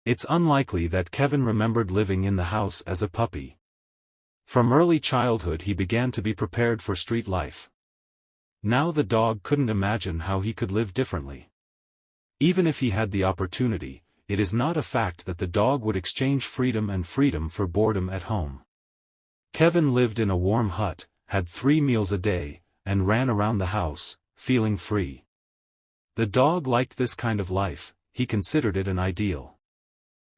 It's unlikely that Kevin remembered living in the house as a puppy. From early childhood he began to be prepared for street life. Now the dog couldn't imagine how he could live differently. Even if he had the opportunity, it is not a fact that the dog would exchange freedom for boredom at home. Kevin lived in a warm hut, had 3 meals a day, and ran around the house, feeling free. The dog liked this kind of life, he considered it an ideal.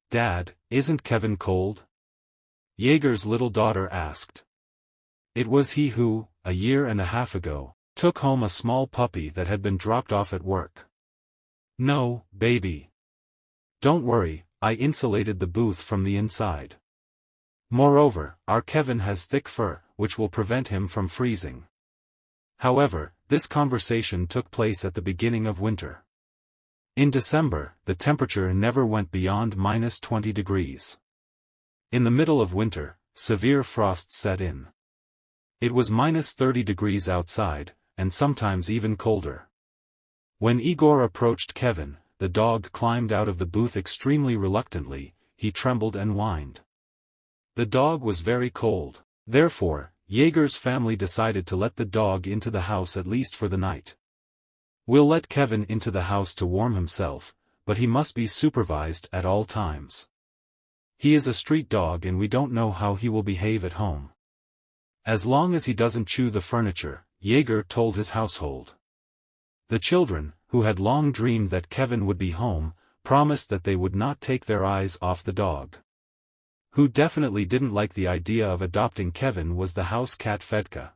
"Dad, isn't Kevin cold?" Jaeger's little daughter asked. It was he who, a year and a half ago, took home a small puppy that had been dropped off at work. "No, baby. Don't worry, I insulated the booth from the inside. Moreover, our Kevin has thick fur, which will prevent him from freezing." However, this conversation took place at the beginning of winter. In December, the temperature never went beyond -20 degrees. In the middle of winter, severe frosts set in. It was -30 degrees outside, and sometimes even colder. When Igor approached Kevin, the dog climbed out of the booth extremely reluctantly, he trembled and whined. The dog was very cold. Therefore, Jaeger's family decided to let the dog into the house at least for the night. "We'll let Kevin into the house to warm himself, but he must be supervised at all times. He is a street dog and we don't know how he will behave at home. As long as he doesn't chew the furniture," Jaeger told his household. The children, who had long dreamed that Kevin would be home, promised that they would not take their eyes off the dog. Who definitely didn't like the idea of adopting Kevin was the house cat Fedka.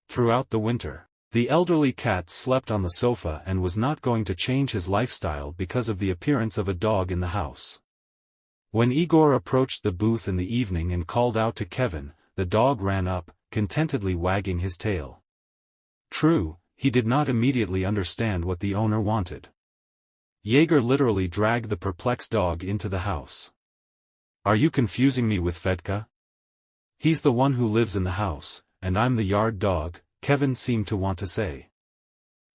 Throughout the winter, the elderly cat slept on the sofa and was not going to change his lifestyle because of the appearance of a dog in the house. When Igor approached the booth in the evening and called out to Kevin, the dog ran up, contentedly wagging his tail. True, he did not immediately understand what the owner wanted. Jaeger literally dragged the perplexed dog into the house. "Are you confusing me with Fedka? He's the one who lives in the house, and I'm the yard dog," Kevin seemed to want to say.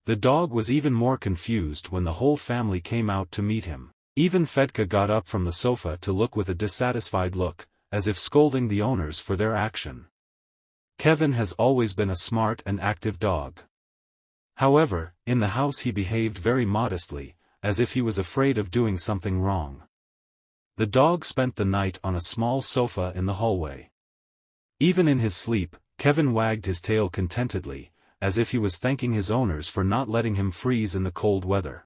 The dog was even more confused when the whole family came out to meet him. Even Fedka got up from the sofa to look with a dissatisfied look, as if scolding the owners for their action. Kevin has always been a smart and active dog. However, in the house he behaved very modestly, as if he was afraid of doing something wrong. The dog spent the night on a small sofa in the hallway. Even in his sleep, Kevin wagged his tail contentedly, as if he was thanking his owners for not letting him freeze in the cold weather.